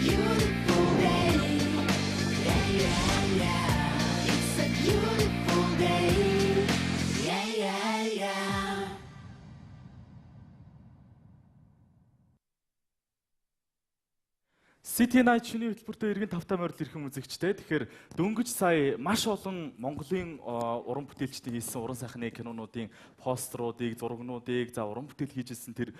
beautiful day. Yeah, yeah, yeah. It's a beautiful day. Yeah, yeah, yeah. City Night шинэ хөтөлбөртөө иргэн тавтай морил ирхэн үзэгчтэй. Тэгэхээр дөнгөж сая маш олон Монголын уран бүтээлчдийн хийсэн уран сайхны кинонуудын постеруудыг, зурагнуудыг, уран бүтээл хийжсэн тэр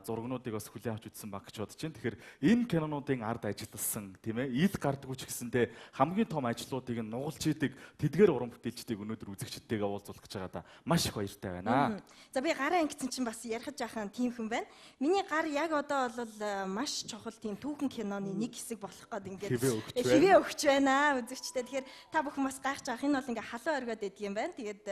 зурагнуудыг бас хүлээн авч үзсэн баг гэж бодож байна. Тэгэхээр энэ кинонуудын ард ажилласан тийм ээ, ил гардаггүй ч гэсэндээ хамгийн том ажлуудыг нь нугалж идэг тэдгээр уран бүтээлчдийг өнөөдөр үзэгчдтэйгээ уулзуулах гэж байгаа да. Маш их баяртай байна. За би гараа ингэсэн чинь бас ярих жаахан тийм хүн байна. Миний гар яг одоо бол маш чухал тийм түүхэн киноны нэг хэсэг болох гээд ингээд хивээ өгч байна үзэгчтэй. Тэгэхээр та бүхэн бас гайхаж байгаа. Энэ бол ингээд халуун оргиод идэг юм байна. Тэгээд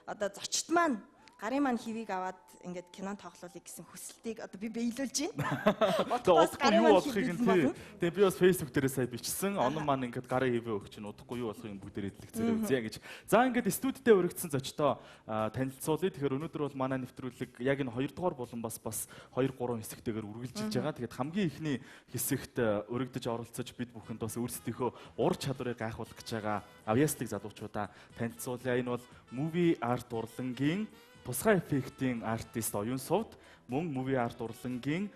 одоо зочд маань гарын маань хивийг аваад ингээд кинон тоглоулъя гэсэн хүсэлтийг одоо би биелүүлж байна. Удахгүй юу болохыг нь тий. Тэгээ би бас Facebook дээрээ сая бичсэн. Онон маань ингээд гарын хивээ өгч чинь удахгүй юу болохыг бүгдээр хэлэлцээрээ үзье гэж. За ингээд студидтэй өргөдсөн зочдоо танилцуулъя. Тэгэхээр өнөөдөр бол манай нэвтрүүлэг яг энэ 2 дугаар болон бас 2 3 хэсэгтэйгээр үргэлжилж байгаа. Тэгээд хамгийн ихний хэсэгт өргөдөж оролцож бид бүхэнд бас өөрсдийнхөө ур чадварыг гайхуулах гэж байгаа авьяаслыг залуучуудаа танилцуулъя. Энэ бол movie art урлагийн тусгай эффектийн артист Оюун Сувд, мөн movie art урлагийн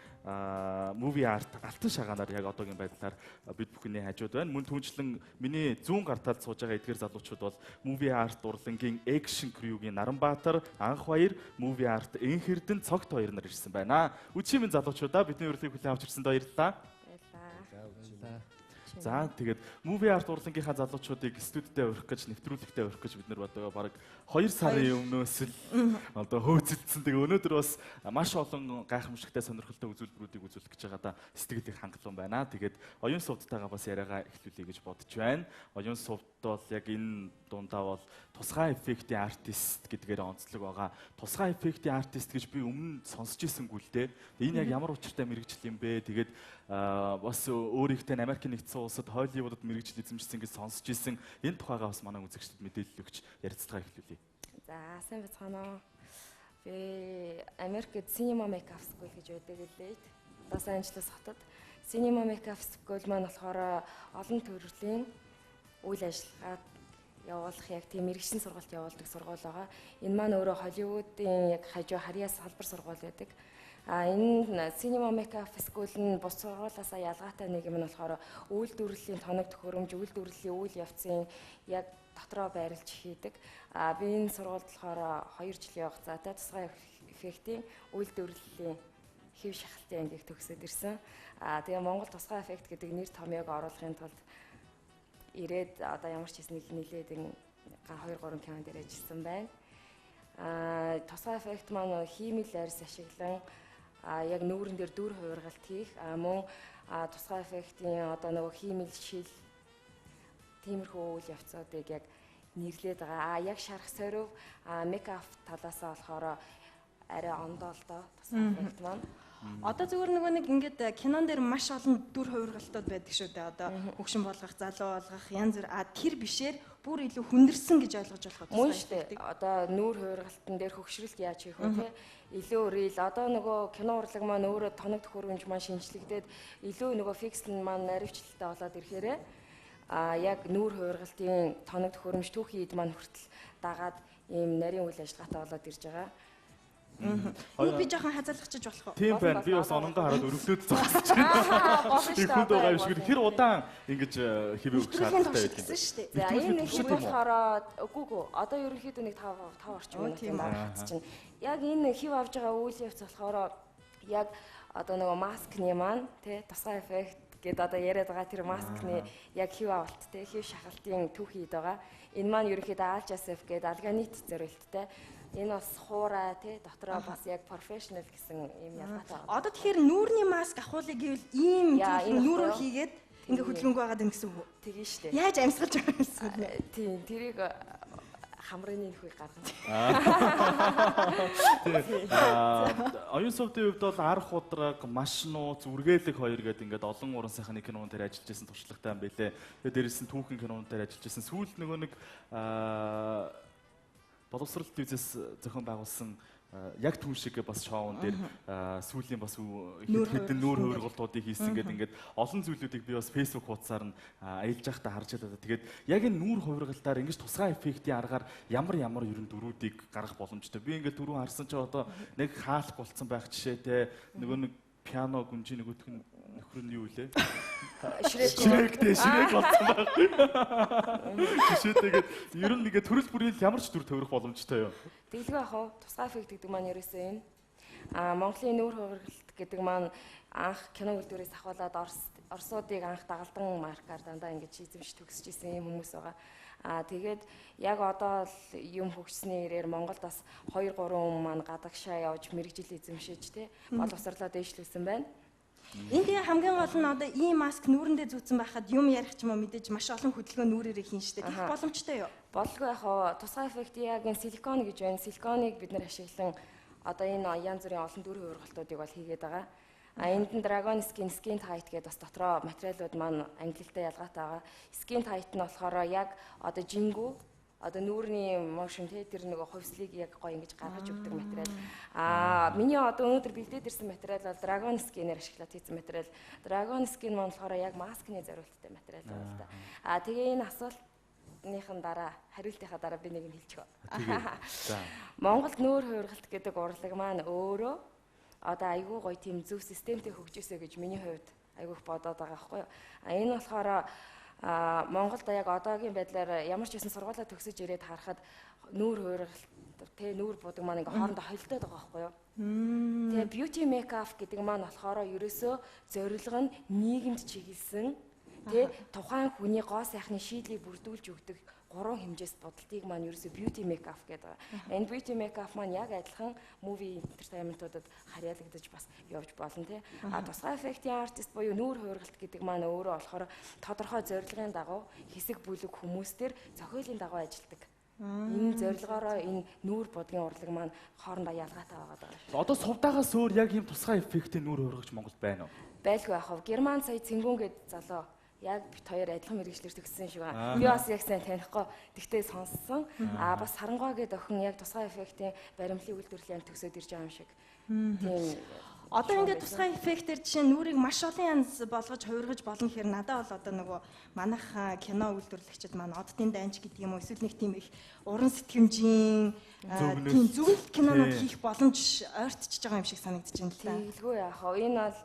movie art алтан шагаанаар яг одоогийн байдлаар бид бүхний хажууд байна. Мөн түнчлэн миний зүүн гар талд сууж байгаа эдгээр залуучууд бол movie art урлагийн action crew-гийн Наранбаатар, Анх баяр, movie art Энхэрдэн, Цогт баяр нар ирсэн байна. Үчимэн залуучуудаа бидний урилгыг хүлээн авч ирсэнд баярлалаа. За тэгээд movie art урлагийнхаа залуучуудыг студидтэй өрөх гэж, нэвтрүүлэгтээ өрөх гэж бид нар баг 2 сарын өмнөөс л одоо хөөцөлдсөн. Тэгээ өнөөдөр бас маш олон гайхамшигтай сонирхолтой үзүүлбэрүүдийг үзүүлэх гэж байгаа да сэтгэл их хангалуун байна. Тэгээд Оюун Сувдтайгаа бас яриагаа эхлүүлье гэж бодож байна. Оюун Сувд бол яг энэ дундаа бол тусгай эффектийн артист гэдгээр онцлог байгаа. Тусгай эффектийн артист гэж би өмнө сонсч ирсэнгүй л дээ. Энэ яг ямар учиртай мэрэгжил юм бэ? Тэгээд бас өөрийнхөө Америкийн нэгдсэн улсад Холливуудад мэрэгжил эзэмшсэн гэж сонсч ирсэн. Энэ тухайгаа бас манай үзэгчдэд мэдээлэл өгч ярилцлага эхлүүлье. За, сайн бацгаана уу. Би Америкт Cinema Makeup School гэж байдаг үлээ. Лос Анжелес хотод Cinema Makeup School маань болохоор олон төрлийн үйл ажиллагаа явуулах яг тийм мэрэгчлийн сургалт явуулдаг сургууль байгаа. Энэ маань өөрөө Холливуудын яг хажуу харьяас салбар сургууль байдаг. Энэ Cinema Makeup School нь бус сургуулиасаа ялгаатай нэг юм нь болохоор үйлдвэрлэлийн тоног төхөөрөмж, үйлдвэрлэлийн үйл явцын яг дотроо байрлаж хийдэг. Би энэ сургуульд болохоор 2 жилийн хугацаатай тусгай эффектийн үйлдвэрлэлийн хэв шахалтын ангиг төгсөөд ирсэн. Тэгээ Монгол тусгай эффект гэдэг нэр томьёог оруулахын тулд ирээд одоо ямар ч хэсэг нэлээд 2 3 кинон дээр ажилласан байна. Тусгай эффект маань хиймэл арьс ашиглан яг нүүрэн дээр дүр хувиргалт хийх мөн тусгай эффектийн одоо нөгөө хиймэл шил тиймэрхүү үйл явцуудыг яг нэрлээд байгаа. Яг шарах сорив мейкап талаасаа болохоор арай ондоолдоо тусгай эффект маань. Одоо зүгээр нөгөө нэг ингээд кинон дээр маш олон дүр хувиргалтууд байдаг шүү дээ. Одоо хөгшин болгох, залуу болгох, янз бүр тэр бишээр бүр илүү хүндэрсэн гэж ойлгож болох мөн шүү дээ. Одоо нүүр хувиргалтын дээр хөгшрөлт яаж хийх вэ те? Илүү рил одоо нөгөө кино урлаг маань өөрөө тоног төхөөрөмж маань шинжлэгдээд илүү нөгөө фикс маань наривчлалтай болоод ирэхээрээ яг нүүр хувиргалтын тоног төхөөрөмж түүхийн эд маань хүртэл дагаад ийм нарийн үйл ажиллагаатай болоод ирж байгаа. Би жоохон хазаалгачиж болох уу? Тийм байна. Би бас ононгоо хараад өргөдөөд зогсож байна. Ихэнд байгаа юм шиг хэр удаан ингэж хэвээ өгөх шаардлагатай байдаг юм шүү дээ. За энэ нэг болохоор үгүй одоо ерөнхийдөө нэг 5 орчим минут байна. Яг энэ хэв авж байгаа үйл явц болохоор яг одоо нөгөө маскны маань тий тусгай эффект гэдэг одоо яриад байгаа тэр маскны яг хэв авалт тий хэв шахалтын түүхийд байгаа. Энэ маань ерөнхийдөө Alchasef гэдэг алганит зорилттой. Энэ бас хуурай тий дотроо бас яг профешнл гэсэн юм ялгаатай байна. Одоо тэгэхээр нүүрний маск ахуулъя гэвэл ийм нүүрөө хийгээд ингээ хөдөлгөөнгөө байгаад байна гэсэн үг. Тэгээ штэ. Яаж амьсгалж байгаа юм бэ? Тийм тэрийг хамрын нөхөй гаргана. Оюун Сувдын хувьд бол арх удраг, маш нууц, үргэлэг хоёр гэдэг ингээд олон уран сайхны кинонууд дээр ажиллаж байсан туршлагатай юм байлээ. Тэгээд дээрээс нь түүхэн кинонууд дээр ажиллаж байсан. Сүүлд нөгөө нэг боловсрол телевизээс зохион байгуулсан яг түн шиг бас шоун дээр сүүлийн бас хэдэн нүүр хувиргалтуудыг хийсэн гэдэг ингээд олон зүйлүүдийг би бас Facebook хуудасаар нь аялж байхдаа харж байлаа. Тэгээд яг энэ нүүр хувиргалтаар ингэж тусгай эффектийн аргаар ямар ерөн дөрүүдийг гаргах боломжтой. Би ингээд дөрөв харсан чи одоо нэг хаалх болцсон байх жишээтэй нөгөө нэг пиано гүнжи нөгөөх нь нөхөр нь юу вэ? Ширэг болсон байх. Жишээтэйгээд ер нь ингээд төрөл бүрийн ямар ч дүр төвөрөх боломжтой юу? Тэглгүй ах уу? Тусгай эффект гэдэг маань ерөөсөө энэ. Монголын нүүр хувиргалт гэдэг маань анх кино үйлдвэрээс ахуулаад Оросуудыг анх дагалдан маркаар дандаа ингэж эзэмшиж төгсөж исэн юм хүмүүс байгаа. Тэгээд яг одоо л юм хөгжсөний ирээр Монголд бас 2 3 маань гадагшаа явж мэрэгжил эзэмшиж тий боловсрлоо дээшлүүлсэн байна. Энд тэгээ хамгийн гол нь одоо ийм маск нүүрэндээ зүүцэн байхад юм ярих ч юм уу мэдээж маш олон хөдөлгөөн нүүрээрээ хийн штэ. Тэгэх боломжтой юу? Болгүй яг тусгай эффект яг энэ силикон гэж байна. Силиконыг бид нэр ашиглан одоо энэ янз бүрийн олон дүр хувиргалтуудыг бол хийгээд байгаа. Энд нь Dragon Skin Tight гэдэг бас дотроо материалууд маань англилтай ялгаатай байгаа. Skin Tight нь болохоор яг одоо жингүү одоо нүүрний motion тэр нэг хувьслыг яг гоё ингэж гаргаж өгдөг материал. Миний одоо өнөөдөр бэлдээд ирсэн материал бол Dragon Skin-ээр ашиглаад хийсэн материал. Dragon Skin маань болохоор яг маскны зориулттай материал байна л да. Тэгээ энэ асуултныхын дараа хариултынхаа дараа би нэг юм хэлчихв. Монголд нүүр хувиргалт гэдэг урлаг маань өөрөө одоо айгүй гоё тийм зөв системтэй хөгжөөсэй гэж миний хувьд айгүйх бодоод байгаа байхгүй юу. Энэ болохоор Монголд яг одоогийн байдлаар ямар ч хэсэн сургуулаа төгсөж ирээд харахад нүүр хувиргалт тэ нүүр будаг маань ингээ хоорондоо холилдоод байгаа байхгүй юу. Тэгээ beauty makeup гэдэг маань болохоор ерөөсөө зорилго нь нийгэмд чиглэсэн тэ тухайн хүний гоо сайхны шийдлийг бүрдүүлж өгдөг 3 хэмжээс бодолтыг маань ерөөсөө beauty makeup гэдэг. Энэ beauty makeup маань яг адилхан movie entertainment-уудад харьяалагдаж бас явж болно тий. Тусгай эффектийн артист буюу нүүр хувиргалт гэдэг маань өөрөө болохоор тодорхой зорилгын дагуу хэсэг бүлэг хүмүүстэр зохиолын дагуу ажилладаг. Энэ зорилгоороо энэ нүүр будгийн урлаг маань хоорондоо ялгаатай байгаа. Одоо сувдаагаас өөр яг ийм тусгай эффектийн нүүр хувиргач Монголд байна уу? Байлгүй яхав. Герман сая Цэнгүүн гээд залуу яг бит хоёр адилхан мэрэгчлэр төгссөн шиг байна. Би бас яг сайн танихгүй. Тэгтээ сонссон. Бас Сарангой гэдэг охин яг тусгай эффектийн баримлын үйлдвэрлэлийн төгсөөд ирж байгаа юм шиг. Тийм. Одоо ингээд тусгай эффектээр жишээ нүрийг маш олон янз болгож хувиргаж болно гэхээр надад бол одоо нөгөө манайх кино үйлдвэрлэгчид маань оддын данж гэдэг юм уу эсвэл нэг тийм их уран сэтгэмжийн тийм зөвлөлт кинонууд хийх боломж ойртчихж байгаа юм шиг санагдаж байна л да. Тэгэлгүй яах вэ? Энэ бол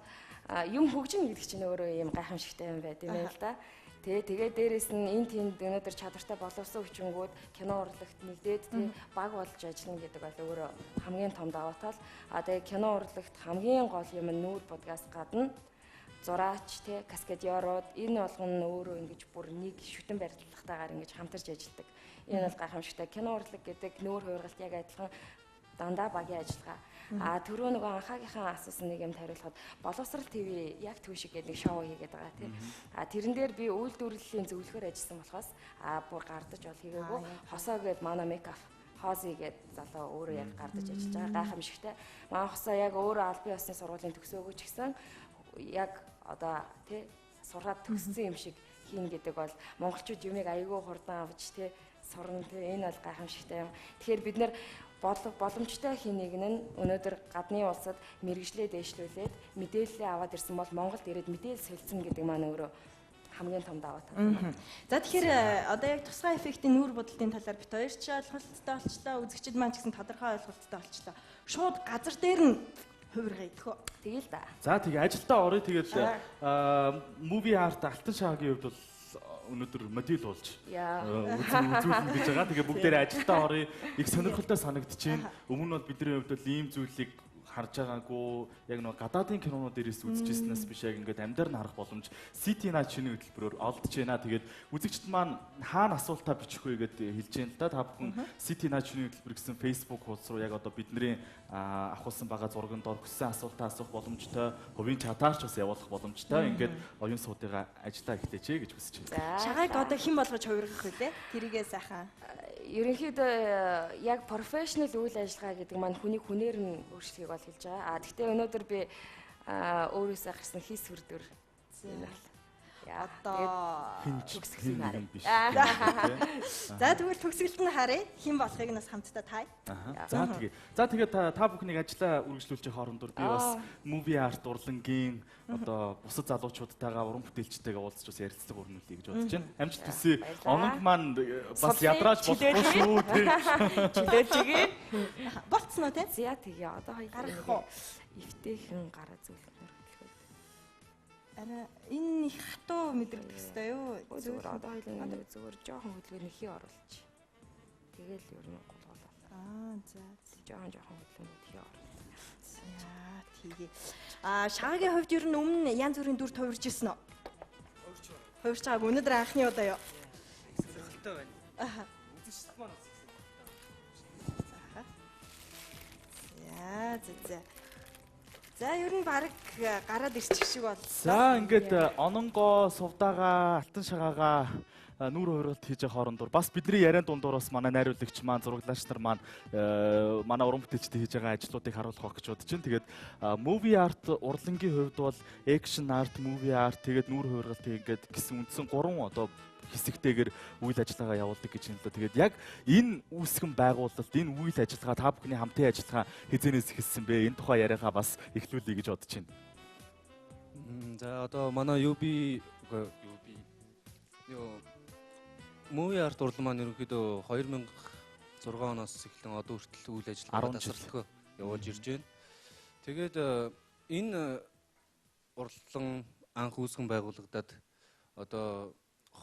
юм хөгжин гэдэг чинь өөрөө юм гайхамшигтай юм байт юм байна л да. Тэгээ дээрэс нь энэ тэнд өнөөдөр чадвартай боловсон хүчингүүд кино урлагт нэгдээд баг болж ажиллана гэдэг бол өөрөө хамгийн том даваа тал. Тэгээ кино урлагт хамгийн гол юм нь нүүр будгаас гадна зураач каскадерууд энэ болгоно өөрөө ингэж бүр нэг шүтэн барилгатайгаар ингэж хамтарч ажилладаг. Энэ бол гайхамшигтай. Кино урлаг гэдэг нүүр хувиргалт яг адилхан дандаа багийн ажиллагаа. Түрүү нөгөө анхаагийнхаа асуусан нэг юм хариулахад боловсрал ТV яг төв шиг гэдэг нэг шоу хийгээд байгаа тийм. Тэрэн дээр би үйлдвэрлэлийн зөвлөхөр ажилласан болохоос бүр гардаж бол хийгээгүй. Хосоо гээд манай мейкап Хози гээд залуу өөрөө яг гардаж ажиллаж байгаа гайхамшигтай. Манай хосоо яг өөрөө албан ёсны сургуулийн төгсөөгөө ч гэсэн яг одоо тий сураад төгссөн юм шиг хийн гэдэг бол монголчууд юмыг аягүй хурдан авч тий сурна тий энэ бол гайхамшигтай юм. Тэгэхээр бид нэр боломжтой хэнийг нь өнөөдөр гадны улсад мэрэгжлээ дээшлүүлээд мэдээлэлээ аваад ирсэн бол Монголд ирээд мэдээлэл солилцсон гэдэг маань өөрөө хамгийн том даваа тал. За тэгэхээр одоо яг тусгай эффектийн нүүр будалтын талаар бит хоёр ч ойлголттой болчлоо, үзэгчид маань ч гэсэн тодорхой ойлголттой болчлоо. Шууд газар дээр нь хувиргаа идэх үү? Тэгээл да. За тэгээ ажилдаа орё тэгээд movie art алтан шаагийн хувьд бол өнөөдөр модель болж үзүүлнэ гэж байгаа. Тэгээ бүгдээрээ ажилдаа орё. Их сонирхолтой санагдчихээн. Өмнө нь бол бидний хувьд бол ийм зүйлийг харж байгаагүй яг нэг гадаадын кинонууд дээрээс үзчихснээс биш яг ингээд амьдаар нь харах боломж City Night шинэ хөтөлбөрөөр олдож байна. Тэгээд үзэгчд маань хаана асуултаа бичих вэ гэдээ хэлж байна л да. Та бүхэн City Night шинэ хөтөлбөр гэсэн Facebook хуудас руу яг одоо бидний авахулсан байгаа зурганд ор хүссэн асуултаа асуух боломжтой, хувийн чатаарч бас явуулах боломжтой. Ингээд оюун суудыгаа ажиллаа эхлэжээ гэж хүсэж байна. Шагааг одоо хэн болгож хувиргах вэ? Тэрийгээ сайхан. Ерөнхийдөө яг профешнл үйл ажиллагаа гэдэг маань хүний хүнээр нь өөрчлөхийг бол хэлж байгаа. Гэхдээ өнөөдөр би өөрөөсөө гарсан хийс хүрдвэр. Одоо төгсгөл юм аа. биш. за тэгвэл төгсгөлт нь харъя. Хэн болохыг нас хамтдаа тай. За тэгээд та бүхнийг ажлаа үргэлжлүүлчих хоорондоо би бас movie art урлагийн одоо бусад залуучуудтайгаа уран бүтээлчтэйгээ уулзч бас ярилцлага өрнүүлье гэж бодож байна. Амжилт хүсье. Оног маань бас ядраач болохгүй шүү тий. Чөлөөлж игээ. Болцсон уу те? За тэгээ одоо Гарах уу? эвтэйхэн гараа зөвлөх нөр хэлэхэд. Араа энэ их хатуу мэдрэгдэх хэвээр юу? Зүгээр одоо хоёлын нэг зүгээр жоохон хөдөлгөөн нэхий оруулж. Тэгэл ер нь голголоо. За Жоохон хөдөлгөөн нэхий оруулж. яа тийгээ. Шаагийн хувьд ер нь өмнө янз бүрийн дүр тувирж ирсэн үү? Хувирч байгааг өнөөдөр анхны удаа юу? Сонирхолтой байна. Үзэгчд маань За. За ер нь баг гараад ирчих шиг бол. За ингээд ононгоо сувдаага алтан шагаагаа нүүр хууралт хийж байгаа хоорондоор бас бидний яриан дундуур бас манай найруулагч маань зураглаач нар маань манай уран бүтээлчтэй хийж байгаа ажлуудыг харуулах гэж бодож байна. Тэгээд movie art урлагийн хувьд бол action art, movie art тэгээд нүүр хууралт ингээд гэсэн үндсэн 3 одоо хэсэгтэйгээр үйл ажиллагаа явуулдаг гэж байна л да. Тэгээд яг энэ үүсгэн байгуулалт, энэ үйл ажиллагаа та бүхний хамтын ажиллагаа хизэнээс эхэлсэн бэ? Энэ тухай яриагаа бас эхлүүлье гэж бодож байна. За одоо манай UB movie art урлаг маань ерөнхийдөө 2006 оноос эхлэн одоо хүртэл үйл ажиллагаа тасралтгүй явуулж ирж байна. Тэгээд энэ урлаг анх үүсгэн байгуулагдаад одоо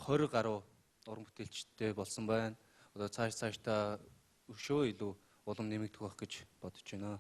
20 гаруй уран бүтээлчтэй болсон байна. Одоо цаашдаа өшөө илүү улам нэмэгдэх байх гэж бодож байна.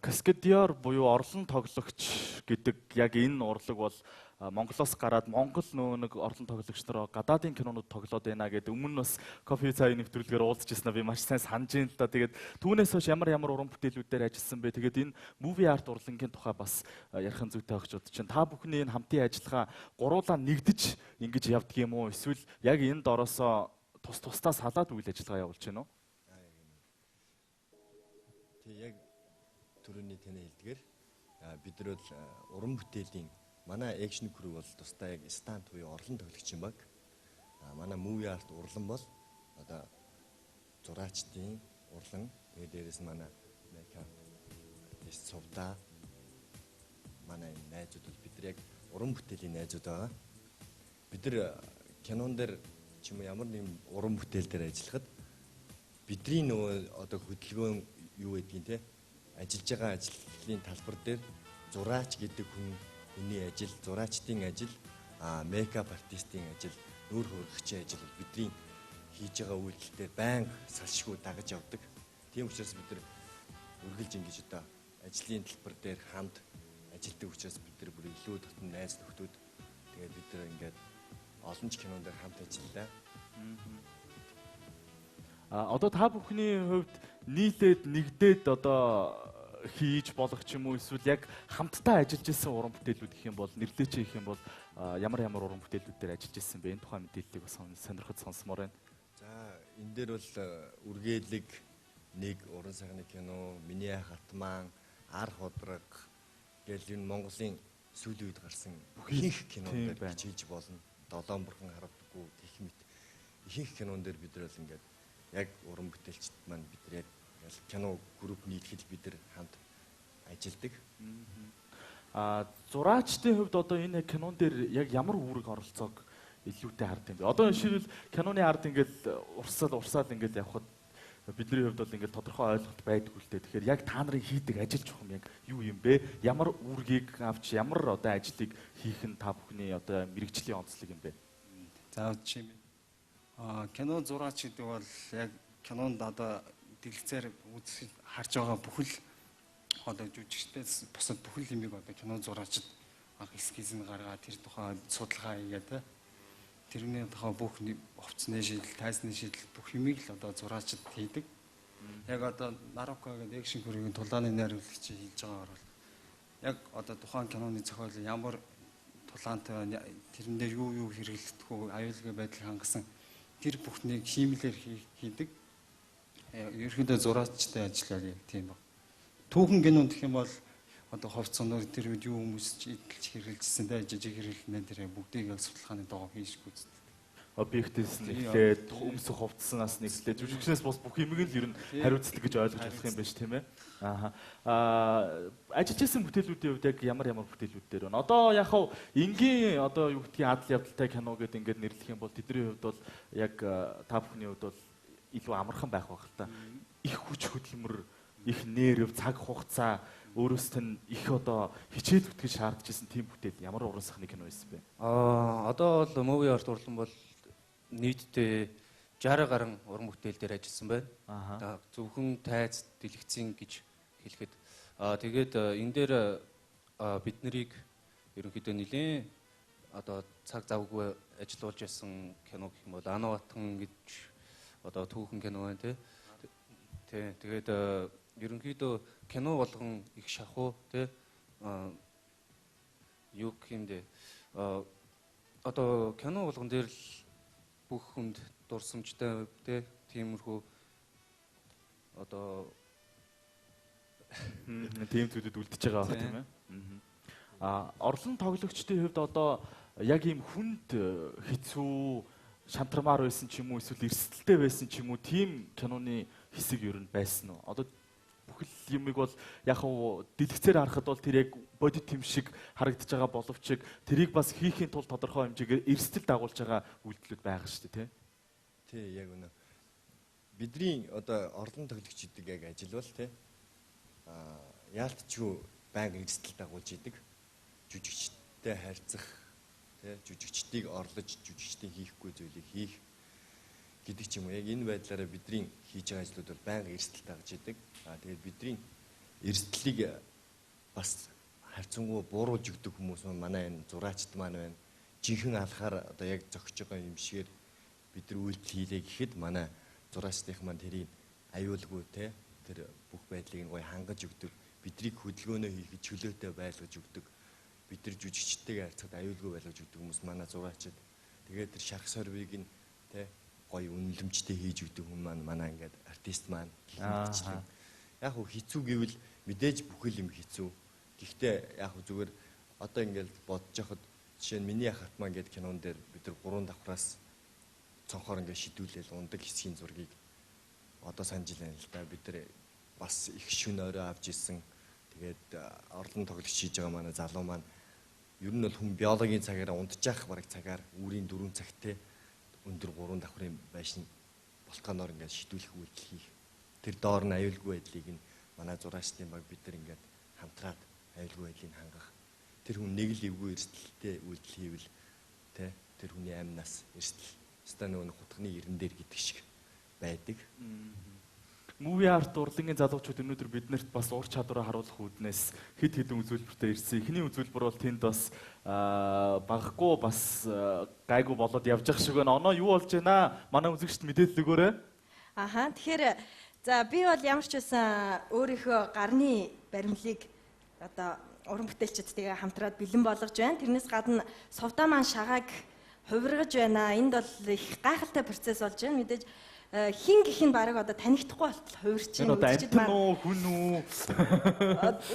Каскадиор буюу орлон тоглогч гэдэг яг энэ урлаг бол Монголоос гараад Монгол нэг орлон тоглогч нар гадаадын кинонууд тоглоод байна гэдэг өмнө бас кофе цай нэвтрүүлгээр уулзчихсан би маш сайн санаж байна л да. Тэгээд түүнээс хойш ямар уран бүтээлүүдээр ажилласан бэ? Тэгээд энэ movie art урлагийн тухай бас ярих зүйтэй байх гэж бодож байна. Та бүхний энэ хамтын ажиллагаа гуруулаа нэгдэж ингэж явдаг юм уу? Эсвэл яг энэ дороосоо тусдаа салаад үйл ажиллагаа явуулж байна уу? Тэг яг түрүүний таны хэлдгээр бид нар бол уран бүтээлийн манай экшн crew бол тусдаа яг стант буюу орлон тоглогч юм баг. Манай movie art урлан бол одоо зураачдын урлан тэгээд дээрэс нь манай makeup artist сувда манай найзууд бол бид нар яг уран бүтээлийн найзууд байгаа. Бид нар кинон дээр ч юм уу ямар нэгэн уран бүтээл дээр ажиллахад бидний нөгөө одоо хөдөлгөөн юу гэдгийг те ажиллаж байгаа ажлын талбар дээр зураач гэдэг хүний ажил, зураачдын ажил, мейкап артистийн ажил, нүүр хөргөгчийн ажил бидний хийж байгаа үйлдэлээр байнга салшгүй дагаж явдаг. Тийм учраас бид нар үргэлж ингэж одоо ажлын талбар дээр хамт ажилтдаг учраас бид нар бүр илүү дотн найз нөхдүүд тэгээд бид нар ингээд олон ч кинон дээр хамт ажиллалаа. Одоо та бүхний хувьд нийлээд нэгдээд одоо хийж болох ч юм уу эсвэл яг хамтдаа ажиллаж исэн уран бүтээлүүд гэх юм бол нэрлэж хийх юм бол ямар уран бүтээлүүд дээр ажиллаж исэн бэ? Энэ тухай мэдээллийг бас сонирхож сонсомоор байна. За энэ дээр бол үргэлэг нэг уран сайхны кино, миний хатман, ар ходраг гэл энэ Монголын сүүлийн үед гарсан ихэнх кинон дээр хийж болно. Долоон бурхан харавдаггүй гэх мэт ихэнх кинон дээр бид нар л ингээд яг уран бүтээлчд маань бид нар яг кино групп нийлэхэд бид нар хамт ажилладаг. Зураачдын хувьд одоо энэ кинон дээр яг ямар үүрэг оролцоог илүүтэй хард юм бэ? Одоо жишээлбэл киноны ард ингээд урсаал ингээд явхад бидний хувьд бол ингээд тодорхой ойлголт байдаггүй л дээ. Тэгэхээр яг та нарын хийдэг ажил чухам яг юу юм бэ? Ямар үүргийг авч ямар одоо ажлыг хийх нь та бүхний одоо мэрэгжлийн онцлог юм бэ? За чим. Кино зураач гэдэг бол яг кинонд одоо дэлгэцээр үзэж харж байгаа бүхэл одоо жүжигчдээс бусад бүхэл юмыг одоо кино зураачд эскиз нь гаргаад тэр тухай судалгаа хийгээд тэрний тухай бүх хувцсны шийдэл, тайсны шийдэл бүх юмыг л одоо зураачд хийдэг. Яг одоо Нарука гэдэг экшн crew-ийн тулааны найруулагч хийж байгаагаар бол яг одоо тухайн киноны зохиол ямар тулаантай тэрэн дээр юу хэрэглэдэг вэ, аюулгүй байдлыг хангасан тэр бүхнийг хиймлэр хийдэг. Ерөнхийдөө зураачтай ажиллаа гэх тийм ба. Түүхэн кинонд гэх юм бол одоо ховцоноор тэр үед юу хүмүүс идэлж хэрэгжилсэн дээ жижиг хэрэглэнэ тэр бүгдийг яг судалгааны дагуу хийж үздэг. Объектээс нэглээд өмсөх хувцаснаас нэглээд жүжигчнээс бус бүх юмыг л ер нь хариуцдаг гэж ойлгож болох юм байна шүү, тийм ээ. Ажиллаж исэн бүтээлүүдийн хувьд яг ямар бүтээлүүд дээр байна? Одоо яг хав энгийн одоо юу гэдгийг адал явдалтай кино гэдээ ингээд нэрлэх юм бол тэдний хувьд бол яг та бүхний хувьд бол илүү амархан байх байх л та. Их хүч хөдөлмөр, их нерв, цаг хугацаа өөрөөсөө нь их одоо хичээл зүтгэж шаардж исэн тийм бүтээл ямар уран сахны кино байсан бэ? Одоо бол Movie Art урлан бол нийтдээ 60 гаруй уран бүтээл дээр ажилласан байна. Зөвхөн тайз дэлгэцэн гэж хэлэхэд тэгээд энэ дээр бид нарыг ерөнхийдөө нэлийн одоо цаг завгүй ажиллуулж байсан кино гэх юм бол Анаватан гэж одоо түүхэн кино байна тий. Тэгээд ерөнхийдөө кино болгон их шахуу тий юу гэх юм бэ? Одоо кино болгон дээр л бүх хүнд дурсамжтай тий тиймэрхүү одоо тийм зүйлүүд үлдчихэж байгаа байх тийм ээ. Орлон тоглогчдын хувьд одоо яг ийм хүнд хэцүү шантармаар байсан ч юм уу эсвэл эрсдэлтэй байсан ч юм уу тийм киноны хэсэг ер нь байсан уу? Одоо бүхэл юмыг бол яг хав дэлгэцээр харахад бол тэр яг бодит юм шиг харагдаж байгаа боловч тэрийг бас хийхийн тулд тодорхой хэмжээгээр эрсдэл дагуулж байгаа үйлдэлүүд байгаа шүү дээ, тий, яг үнэ. Бидний одоо орлон тоглогчдыг яг ажилвал тий яалтчгүй байнга эрсдэл дагуулж идэг. Жүжигчтэй харьцах, тий, жүжигчдийг орлож, жүжигчдийн хийхгүй зүйлийг хийх гэдэг ч юм уу. Яг энэ байдлаараа бидний хийж байгаа ажлууд бол байнга эрсдэл дагаж идэг. Тэгээд бидний эрсдлийг бас харьцангуй бууруулж өгдөг хүмүүс манай энэ зураачд маань байна. Жинхэнэ алхаар одоо яг зогсож байгаа юм шигээр бид нар үйлдэл хийлээ гэхэд манай зураачдынх маань тэрийг аюулгүй те тэр бүх байдлыг нь гоё хангаж өгдөг. Бидрийг хөдөлгөөнөө хийхэд чөлөөтэй байлгаж өгдөг. Бид нар жүжигчтэйгээ харьцахад аюулгүй байлгаж өгдөг хүмүүс манай зураачд. Тэгээд тэр шарх сорвыг нь те гоё үнэлэмжтэй хийж өгдөг хүмүүс маань манай ингээд артист маань гихмэтчлэн. Яг хөө хэцүү гэвэл мэдээж бүхэл юм хэцүү. Гэхдээ яг хөө зүгээр одоо ингээд бодож яхад жишээ нь миний хат маань гэдэг кинон дээр бид нар 3 давхраас цонхоор ингээд шидүүлээл ундаг хэсгийн зургийг одоо санаж байна л да. Бид нар бас их шүн орой авч исэн. Тэгээд орлон тоглогч хийж байгаа манай залуу маань ер нь бол хүн биологийн цагаараа унтчих бараг цагаар үүрийн 4 цагт өндөр 3 давхрын байшин болтгоноор ингээд шидүүлэх үйлдэл хийх. Тэр доор нь аюулгүй байдлыг нь манай зураачдын баг бид нар ингээд хамтраад аюулгүй байдлыг хангах. Тэр хүн нэг л эвгүй эрсдэлтэй үйлдэл хийвэл тэ тэр хүний амнаас эрсдэл ста нөгөө хутганы ирэн дээр гэдэг шиг байдаг. Movie Art урлагийн залуучууд өнөөдөр биднэрт бас ур чадвараа харуулах үүднээс хэд хэдэн үзүүлбэртэй ирсэн. Эхний үзүүлбэр бол тэнд бас багахгүй бас гайгүй болоод явж ах шиг байна. Оноо юу болж байна? Манай үзэгчд мэдээлэл өгөөрэй. Тэгэхээр за би бол ямар ч байсан өөрийнхөө гарны баримлыг одоо уран бүтээлчдтэйгээ хамтраад бэлэн болгож байна. Тэрнээс гадна сувдаа маань шагааг хувиргаж байна. Энд бол их гайхалтай процесс болж байна. Мэдээж хин гэх нь бараг одоо танихдахгүй болтол хувирч байна. Үзэгчд маань хүн үү?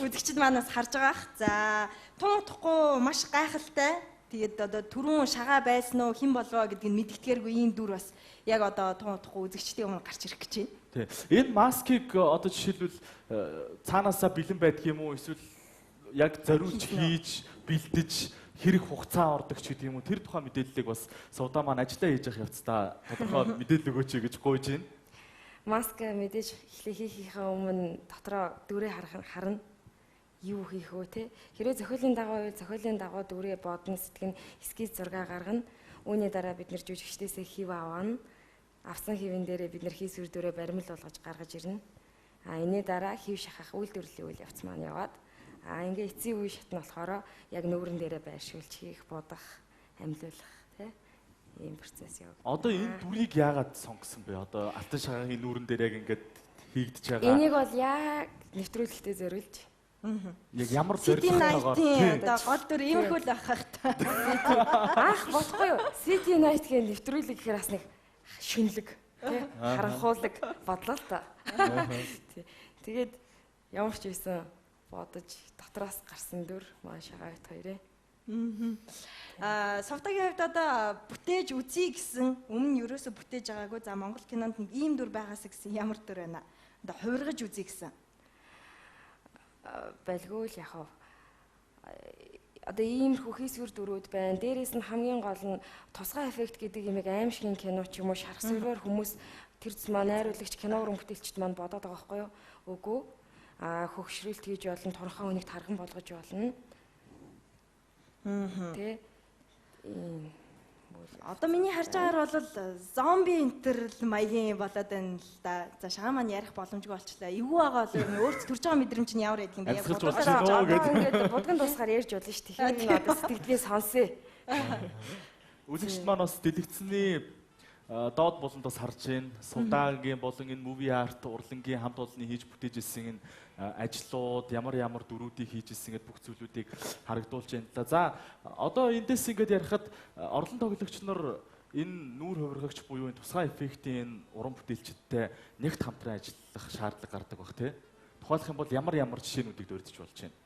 Үзэгчд манаас харж байгаа ах. За тун утахгүй маш гайхалтай. Тэгээд одоо түрүүн шагаа байсан уу хэн болвоо гэдгийг мэдгэдгээргүй ийм дүр бас яг одоо тун утахгүй үзэгчдийн өмнө гарч ирэх гэж байна. Тий. Энэ маскыг одоо жишээлбэл цаанаасаа бэлэн байдаг юм уу? Эсвэл яг зориулж хийж бэлдэж хэрэг хугацаа ордог ч гэдэг юм уу? Тэр тухайн мэдээллийг бас сувдаа маань ажиллаа хийж явах явцдаа тодорхой мэдээлэл өгөөч гэж гуйж байна. Маск мэдээж хийхийнхээ өмнө дотроо дүрээ харна. Юу хийх вэ те? Хэрвээ зохиолын дагуу дүрээ бодно сэтгэн эскиз зураг гаргана. Үүний дараа бид нэр жүжигчдээсээ хив авна. Авсан хивэн дээрээ бид нэр хийсвэр дүрээ баримл болгож гаргаж ирнэ. Энэний дараа хив шахах үйлдвэрлэлийн үйл явц маань яваад ингээ эцсийн үе шат нь болохоор яг нүүрэн дээрээ байршуулж хийх, бодох, амьлуулах те ийм процесс яв. Одоо энэ дүрийг яагаад сонгосон бэ? Одоо алтан шагагийн нүүрэн дээр яг ингээд хийгдэж байгаа. Энийг бол яг нэвтрүүлэлтэд зориулж. Яг ямар зорилготойгоор одоо гол дүр иймэрхүү л байх та. Анх бодохгүй юу? City Night гэх нэвтрүүлэг гэхээр бас нэг шүнлэг тий харанхуулаг бодлоо л та. Тэгээд ямар ч байсан бодож дотроос гарсан дүр маань шагаагт хоёрын. Совдагийн хувьд одоо бүтээж үзье гэсэн өмнө ерөөсө бүтээж байгаагүй. За Монгол кинонд нэг ийм дүр байгаас гэсэн ямар дүр байна? Одоо хувиргаж үзье гэсэн. Байлгүй л яхав. Одоо иймэрхүү хийсвэр дүрүүд байна. Дээрээс нь хамгийн гол нь тусгай эффект гэдэг юм аимшигын кино ч юм уу шарх сувгаар хүмүүс тэр зам найруулагч кино уран бүтээлчд маань бодоод байгаа байхгүй юу? Үгүй. Хөгшрэлт хийж болно, торхон хүнийг тархан болгож болно. Тэ. Одоо миний харж байгаагаар бол зомби интерл маягийн болоод байна л да. За шагаа маань ярих боломжгүй болчлаа. Эвгүй байгаа бол өөрт төрж байгаа мэдрэмж нь ямар байдаг юм бэ? Ингээд будган дуусгаар ярьж болно шүү дээ. Тэгэхээр одоо сэтгэлдээ сонсъё. Үзэгчд маань бас дэлгэцний доод болондоос харж байна. Сувдагийн болон энэ movie art урлагийн хамт олонны хийж бүтээж ирсэн энэ ажлууд ямар дөрүүдийг хийж ирсэн гэдэг бүх зүйлүүдийг харагдуулж байна. За одоо эндээс ингээд ярихад орлон тоглогч нар энэ нүүр хувиргагч буюу энэ тусгай эффектийн уран бүтээлчдтэй нэгт хамтран ажиллах шаардлага гардаг бах тий. Тухайлах юм бол ямар жишээнүүдийг дурдж болж байна?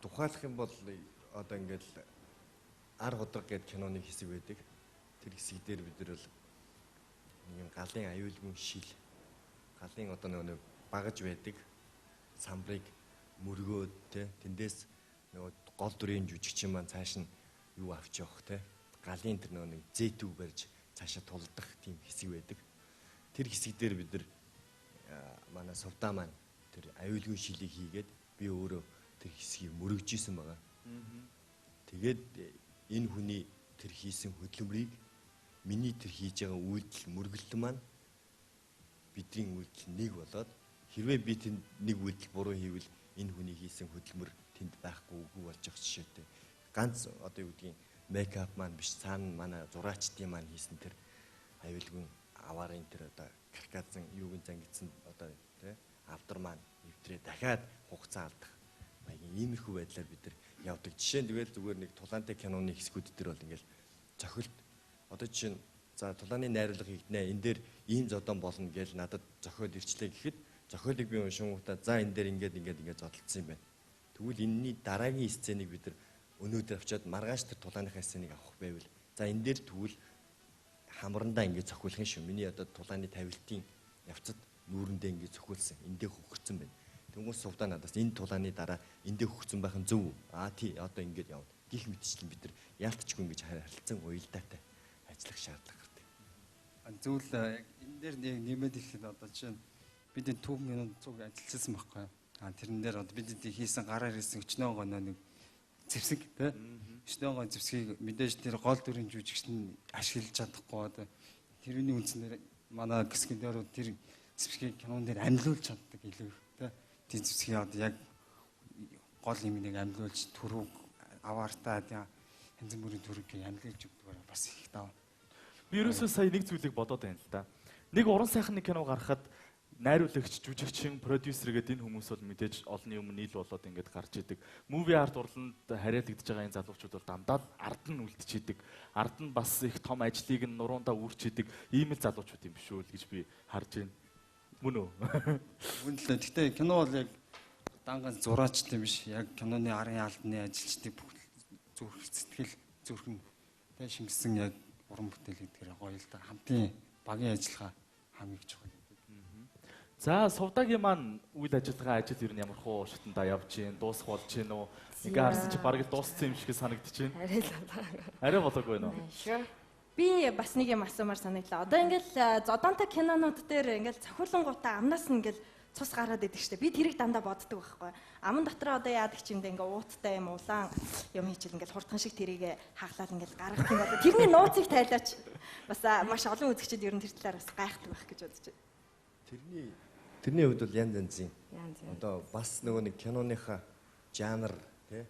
Тухайлах юм бол одоо ингээд ар ходрог гэдэг киноны хэсэг байдаг. Тэр хэсэг дээр бид нар нэг юм галын аюулгүй шил, галын одоо нэг багаж байдаг самбрыг мөргөөд тэндээс нөгөө гол дүрийн жүжигчин маань цааш нь юу авч явах галын тэр нэг зэйтүү барьж цаашаа тулдах тийм хэсэг байдаг. Тэр хэсэг дээр бид нар манай Сувдаа маань тэр аюулгүй шилийг хийгээд би өөрөө тэр хэсгийг мөргөж исэн байгаа. Тэгээд энэ хүний тэр хийсэн хөдөлмөрийг миний тэр хийж байгаа үйлдэл мөргөлтөн маань бидний үйлдэл нэг болоод хэрвээ би тэнд нэг үйлдэл буруу хийвэл энэ хүний хийсэн хөдөлмөр тэнд байхгүй үгүй болж байгаа жишээтэй. Ганц одоо юу гэдгийг мейкап маань биш цаана манай зураачдын маань хийсэн тэр аюулгүй аварын тэр одоо каркадсан юугийн зангидсан одоо авдар маань эвдрээ дахиад хугацаа алдах. Иймэрхүү байдлаар бид нар явдаг. Жишээ нь тэгэл зүгээр нэг тулаантай киноны хэсгүүд дээр бол ингээл зохилт одоо чинь за тулааны найруулга хийгднэ энэ дээр ийм зодон болно гэж надад зохиол ирчлээ гэхэд зохиолыг би уншингуудаа за энэ дээр ингээд зодтолцсон юм байна. Тэгвэл энэний дараагийн сценыг бид нар өнөөдөр авчиад маргааш тэр тулааныхаа сценыг авах байвал за энэ дээр тэгвэл хамрандаа ингээд зохиулах юм шүү. Миний одоо тулааны тавилтын явцад нүүрэндээ ингээд зохиулсан. Эндээ хөхөрцөн байна. Тэнгуус Сувдаа надаас энэ тулааны дараа эндээ хөхөрцөн байх нь зөв. Тий одоо ингээд явна. Гих мэтчлэн бид нар яалтчгүй ингэж харилцан уялдаатай ажиллах шаардлага гардаг. Зүйл энэ дээр нэмээд ихэд одоо чинь бидний төв минут цуг ажиллажсэн байхгүй. Тэрэн дээр одоо бид хийсэн гараар хийсэн 90 гоноо нэг зэвсэг тий. 90 гон зэвсгийг мэдээж тэр гол дүрийн жүжигч нь ашиглаж чадахгүй одоо тэрний үндсээр манай гисгэн дээр тэр зэвсгийг кинон дээр амьлуулж чаддаг илүү тий. Тэр зэвсгийг одоо яг гол юм нэг амьлуулж түрүүг аваартаа янз бүрийн төрөг амьлуулж өгдөг бас их тав. Би ерөөсөө сая нэг зүйлийг бодоод байна л да. Нэг уран сайхны кино гаргахад найруулагч, жүжигчин, продюсер гэдэг энэ хүмүүс бол мэдээж олонний өмнө нийл болоод ингээд гарч идэг. Movie art урланд хариалагдж байгаа энэ залуучууд бол дандаа ард нь үлдчихийдэг. Ард нь бас их том ажлыг нь нуруундаа үүрчээдэг. Ийм л залуучууд юм биш үү л гэж би харж байна. Мөн үү? Үнэлээ. Гэхдээ кино бол яг данган зураачт юм биш. Яг киноны арын албаны ажилчдын бүх зүрх сэтгэл зүрхэн шингэсэн яг уран бүтээл гэдгээр гоё л да. Хамтын багийн ажиллагаа хамгийн чухал. За Сувдагийн маань үйл ажиллагаа ажил ер нь ямар хуу шатанда явж гин дуусах болж гин үү? Ингээ харсан чи бараг дууссан юм шиг санагдчихэв. Арай болоогүй нөө. Би бас нэг юм асуумаар санагдлаа. Одоо ингээл зодонтой кинонууд дээр ингээл цохиулангуудаа амнаас нь ингээл цус гараад идэг штэ. Би тэрийг дандаа боддог байхгүй. Аман дотор одоо яадаг ч юм дэ ингээ ууттай юм улаан юм хийчихэл ингээл хурдхан шиг тэрийг хаглаад ингээл гаргах юм байна. Тэрний нууцыг тайлаач. Бас маш олон үзэгчид ер нь тэр талаар бас гайхдаг байх гэж бодож байна. Тэрний хувьд бол янз янзын. Одоо бас нөгөө нэг киноныхаа жанр тий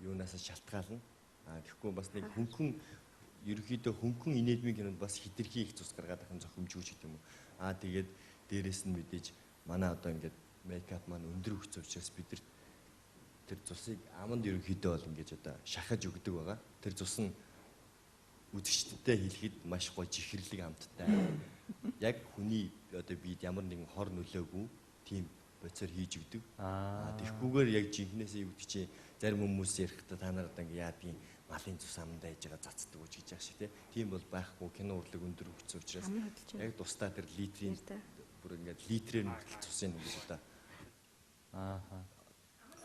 юунаас шалтгаална. Тэгэхгүй бас нэг хөнгөн ерөөхдөө хөнгөн инээлмийн кинонд бас хитрхи их цус гаргаад ахын зохимжгүй гэдэг юм уу. Тэгээд дээрэс нь мэдээж манай одоо ингээд мейкап маань өндөр хүч учраас бид нар тэр цусыг аманд ерөөхдөө бол ингэж одоо шахаж өгдөг байгаа. Тэр цус нь үзэгчдэд хэлэхэд маш гоё чихэрлэг амттай. Яг хүний одоо бид ямар нэгэн хор нөлөөгүй тийм боцоор хийж өгдөг. Тэгэхгүйгээр яг жинхнээсээ юу гэдэг чи зарим хүмүүс ярихдаа та нар одоо ингээ яадгийн малын цус амандаа хийж байгаа цацдаг гэж яах шиг тийм бол байхгүй кино урлаг өндөр хөгжсөн учраас яг тусдаа тэр литрийн бүр ингээ литрээр хүртэл цусын ингэж одоо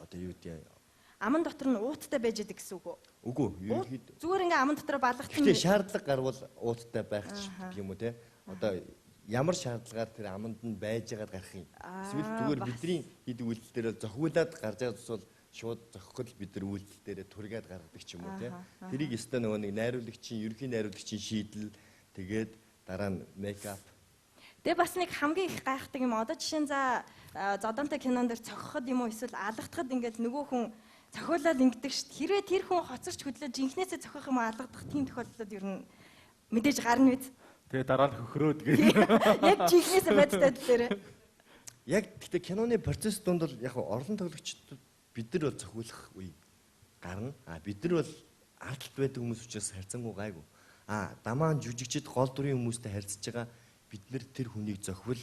одоо юу гэдэг Аман дотор нь ууттай байж идэг гэсэн үг үү? үгүй ерөнхийдөө Зүгээр ингээ аман дотор балгах юм. Гэхдээ шаардлага гарвал ууттай байх юм уу те? Одоо ямар шаардлагаар тэр аманд нь байж байгаад гарах юм. Эсвэл зүгээр бидний хийдэг үйлдэл дээр зохиулаад гарч байгаа тус бол шууд зохиход бид нар үйлдэл дээр тургаад гаргадаг ч юм уу те. Тэрийг өстой нөгөө нэг найруулагчийн ерөнхий найруулагчийн шийдэл тэгээд дараа нь мейкап. Тэгээ бас нэг хамгийн их гайхдаг юм. Одоо жишээ нь зодонтой кинон дээр цохиход юм уу эсвэл алгадахад ингээд нөгөө хүн цохиулаад ингэдэг шүү дээ. Хэрвээ тэр хүн хоцорч хөдлөө жинхнээсээ цохих юм алгадах тийм тохиолдлууд ер нь мэдээж гарна биз. Тэгээ дараа нь хөхрөөд гээ. Яг жинхнээсээ бодтой дээр. Яг гэхдээ киноны процесс донд бол яг орлон тоглогчдод бид нар бол цохиулах үе гарна. Бид нар бол ардталт байдаг хүмүүс учраас харьцангуй гайгүй. Дамаан жүжигчид гол дүрийн хүмүүстэй харьцаж байгаа бид нар тэр хүнийг зохивол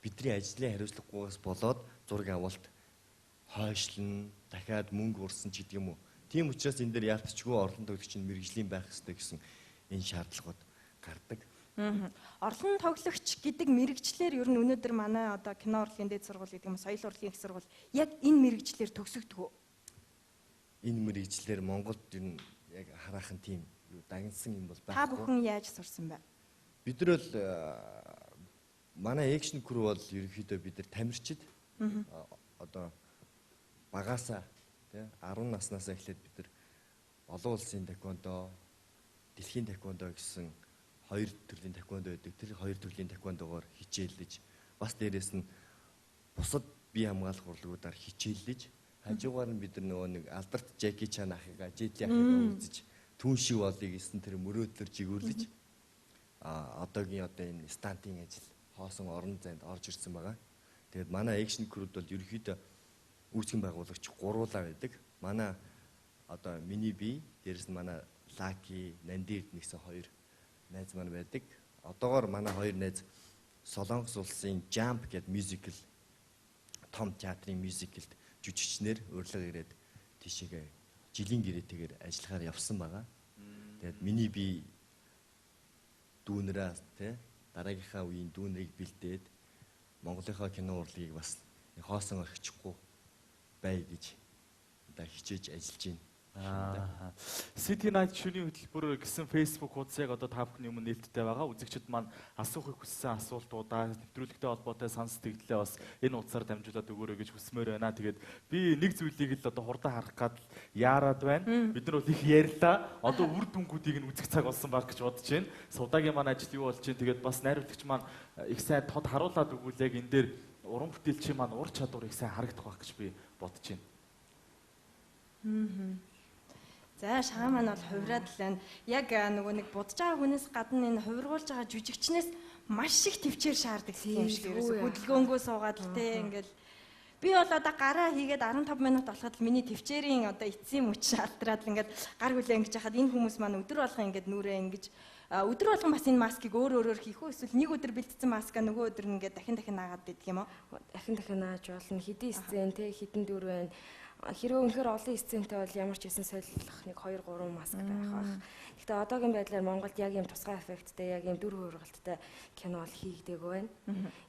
бидний ажлын хариуцлагагүйгээс болоод зураг авалт хойшлон дахиад мөнгө урсан ч гэдэг юм уу. Тийм учраас энэ дээр яалтчгүй орлон тоглогч нь мэрэгжлийн байх хэрэгтэй гэсэн энэ шаардлагууд гардаг. Орлон тоглогч гэдэг мэрэгчлэр ер нь өнөөдөр манай одоо кино урлагийн дээд сургууль гэдэг юм соёл урлагийн их сургууль яг энэ мэрэгчлэр төгсөгдөг үү? Энэ мэрэгчлэр Монголд ер нь яг хараахан тийм юу дагнсан юм бол байхгүй. Та бүхэн яаж сурсан бэ? Бид нар бол манай экшн крүү бол ерөнхийдөө бид нар тамирчид одоо багаасаа тий 10 наснаас эхлээд бид нар олон улсын таеквондо, дэлхийн таеквондо гэсэн хоёр төрлийн таеквондо байдаг. Тэр хоёр төрлийн таеквондогоор хичээллэж бас дээрэс нь бусад бие хамгаалах урлагуудаар хичээллэж хажуугаар нь бид нар нөгөө нэг алдарт Жаки Чан ахыгаа, Жети ахыгаа үзэж түн шиг болыг гэсэн тэр мөрөөдлөөр жигүүрлэж одоогийн одоо энэ стантын ажил хоосон орон зайд орж ирсэн байгаа. Тэгээд манай экшн крүүд бол ерөнхийдөө үүсгэн байгуулагч гуруулаа байдаг. Манай одоо миний бие, дээрэс нь манай Лаки, Нандирд нэгсэн хоёр найз маань байдаг. Одоогоор манай хоёр найз Солонгос улсын Jump гэдэг мюзикл том театрын мюзиклд жүжигчнэр урилга ирээд тийшээгээ жилийн гэрээтэйгээр ажиллахаар явсан байгаа. Тэгээд миний бие дүүнрээ тий дараагийнхаа үеийн дүүнрийг бэлдээд Монголынхаа кино урлагийг бас хоосон орхичихгүй бай гэж одоо хичээж ажиллаж байна. City Night шөнийн хөтөлбөр гэсэн Facebook хуудас яг одоо та бүхний өмнө нээлттэй байгаа. Үзэгчид маань асуухыг хүссэн асуултуудаа нэвтрүүлэгтэй холбоотой санс тэгдлээ бас энэ утсаар дамжуулаад өгөөрэй гэж хүсмээр байна. Тэгээд би нэг зүйлийг л одоо хурдан харах гад яарад байна. Бид нар бол их ярьлаа. Одоо үр дүнгуудыг нь үзэх цаг болсон баг гэж бодож байна. Суудагийн маань ажил юу болж байна. Тэгээд бас найруулагч маань их сайн тод харуулад өгвөл яг энэ дээр уран бүтээлчийн маань ур чадвар их сайн харагдах байх гэж би бодож байна. За шагаа маань бол хувираад л байна. Яг нөгөө нэг будж байгаа хүнээс гадна энэ хувиргуулж байгаа жүжигчнээс маш их төвчээр шаарддаг юм шиг ерөөсө хөдөлгөөнгөө суугаад л те ингээл би бол одоо гараа хийгээд 15 минут болоход л миний төвчээрийн одоо эцсийн мөч шалтраад л ингээд гар хүлээ ингэж хахад энэ хүмүүс маань өдөр болгон ингээд нүрээ ингэж өдөр болгон бас энэ маскыг өөр хийх үү эсвэл нэг өдөр бэлдсэн маска нөгөө өдөр ингээд дахин наагаад идэх юм уу? Дахин нааж болно. Хэдэн сцен те хэдэн дүр байна. Хэрвээ үнэхээр олон сцентэй бол ямар ч хэсэн солих нэг 2-3 маск байх бах. Гэхдээ одоогийн байдлаар Монголд яг юм тусгай эффекттэй, яг юм дүр хуургалттай кино бол хийгдээгүй байна.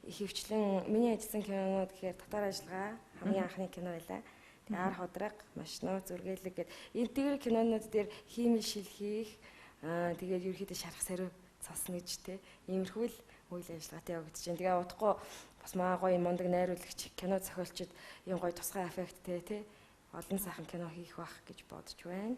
Ихэвчлэн миний ажилласан кинонууд гэхээр татвар ажиллагаа хамгийн анхны кино байлаа. Тэгээ ар ходраг, машинуу, зургээлэг гэдэг энэ тэгэр кинонууд дээр хиймэл шил хийх, тэгээд ерөөхдөө шарах сариу цасна гэж те. Иймэрхүү л үйл ажиллагаатай явагдаж байна. Тэгээ удахгүй бас маа гоё мундаг найруулагч, кино зохиолчид ийм гоё тусгай эффекттэй те. Олон сайхан кино хийх байх гэж бодож байна.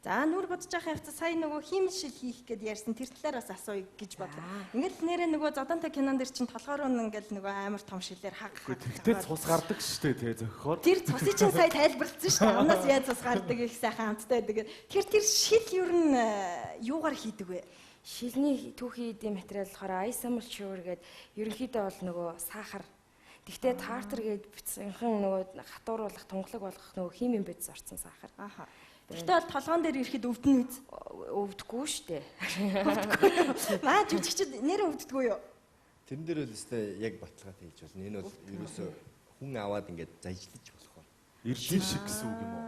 За нүр бодож байгаа хэвчээ сая нөгөө хиймшил хийх гэд ярьсан тэр талаар бас асууя гэж бодлоо. Ингээл нэрээ нөгөө зодонтой кинон дэр чинь толгоор нь ингээл нөгөө амар том шилээр хаг. Тэгтээ цус гардаг шүү дээ тий зохихоор. Тэр цусыг чинь сая тайлбарласан шүү дээ. Амнаас яаж цус гардаг их сайхан хамттай байдаг. Тэр шил ер нь юугаар хийдэг вэ? Шилний түүхий эдийн материал болохоор isomalt sugar гэдэг ерөнхийдөө бол нөгөө сахар. Тэгтээ тартер гээд бицэнхэн нөгөө хатууруулах, тунгалаг болгох нөгөө химийн бодис орсон сахар. Тэгтээ бол толгоон дээр ирэхэд өвдөн үз. Өвдөхгүй шүү дээ. Маа жүжигчд нэр өвддөггүй юу? Тэрэн дээр л өстэй яг баталгаатай хэлж болно. Энэ бол ерөөсөө хүн аваад ингээд зажлж болох байна. Эрдэн шиг гэсэн үг юм уу?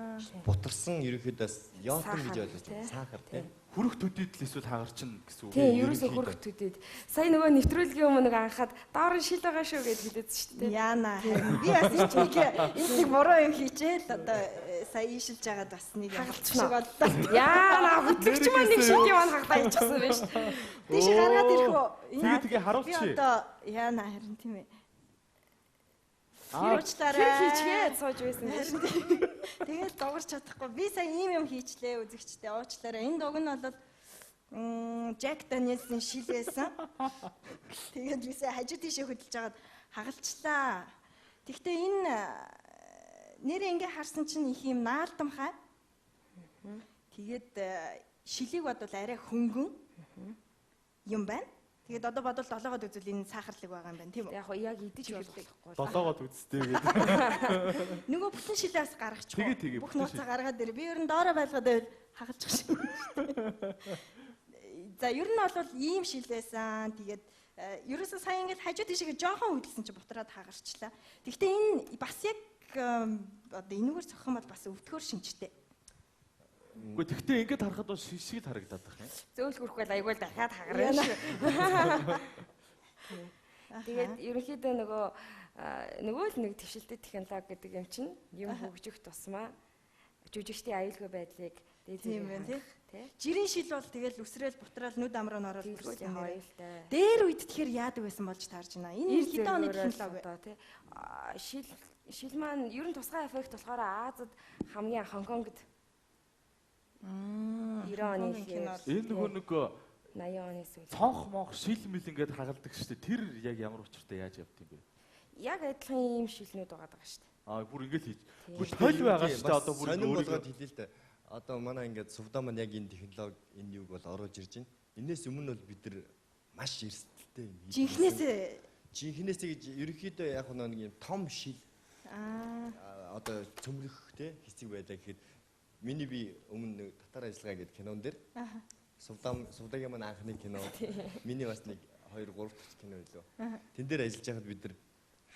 Бутарсан ерөөхдөөс яотон гэж Сахар, ойлгож тий. байна. Сахар тий. Хүрх төдийд л эсвэл хагарчин гэсэн үг. Тийм, ерөөсөө хөрөх төдөд. Сая нөгөө нэвтрүүлгийн өмнө нэг анхаад доор нь шил байгаа шүү гэж хэлээдсэн шүү дээ. Яана. Би бас ичиг энэ нэг буруу юм хийчихэл одоо сая ийшилж байгаад бас нэг Хагалцсан шиг боллоо. Яана, хөтлөгч маань нэг шилний маань хагтаа ичсэн байж. Тийш гаргаад ирэх үү? Тэгээ харуулчих. Би одоо яана харин тийм ээ. Аа, Уучлаарай. хийчгээд сууж байсан байж. Тэгээд дуурч чадахгүй. Би сая ийм юм хийчлээ үзэгчтэй. Уучлаарай. Энэ дуг нь бол Jack Daniels-ийн шил байсан. Тэгээд би сая хажуу тийшээ хөдөлж хагаад хагалчлаа. Тэгвэл энэ нэрээ ингээ харсан чинь их юм наалдамхай. Тэгээд шилийг бодвол арай хөнгөн юм байна. Тэгээд одоо бодвол долоогод үзвэл энэ сахарлаг байгаа юм байна тийм үү? Яг яг идэж болохгүй. долоогод үзтээ гэдэг. Нөгөө бүтэн шилээс гаргачих. Тэгээ, Бүх бүтэн нууцаа гаргаад ир. Би ер нь доороо байлгаад байвал хагалчих шиг байна шүү дээ. За ер нь бол ийм шил байсан. Тэгээд ерөөсөө сая ингээд хажуу тийшээ жоохон хөдөлсөн чи бутраад хагарчлаа. Гэхдээ энэ бас яг одоо энүүгээр цоххон бол бас өвтгөр шинжтэй. Үгүй тэгтээ ингээд харахад бол шишгэл харагдаад байх юм. Зөөл хүрхгүй л айгүй л дахиад хагарна шүү. Тэгээд ерөнхийдөө нөгөө л нэг твшилтэт технологи гэдэг юм чинь юм хөгжих тусмаа жүжигчдийн аюулгүй байдлыг Тийм байна тий. тий. Жирийн шил бол тэгэл үсрээл бутраал нүд амраа нь ороод Тэгвэл бүрсэн яг нэрээ. аюултай. Дээр үед тэгэхээр яадаг байсан болж таарж байна. Энэ хэдэн оны технологи вэ? одоо тий. Шил маань ер нь тусгай эффект болохоор Азад хамгийн Хонконгд 90 оны кино. Энэ нөгөө нэг 80 оны сүүл. цонх монх шил мэл ингээд хагалдаг шүү дээ. Тэр яг ямар учиртай яаж явд юм бэ? Яг адилхан ийм шилнүүд байгаа даа шүү дээ. Аа бүр ингээд хийж. Бүр тойл байгаа шүү дээ. Одоо бүр сонирн өөрийгөө болгоод хэлээ л дээ. Одоо манай ингээд сувдаа маань яг энэ технологи энэ юг бол оруулж ирж байна. Энээс өмнө бол бид нар маш эрсдэлтэй юм. Жинхнээсээ гэж ерөнхийдөө яг нэг юм том шил одоо цөмрөх те хэсэг байлаа гэхэд миний би өмнө татар ажиллагаа гэдэг кинон дээр сувдагийн маань анхны кино миний бас нэг 2 3 дахь кино илүү. Тэн дээр ажиллаж байхад бид нар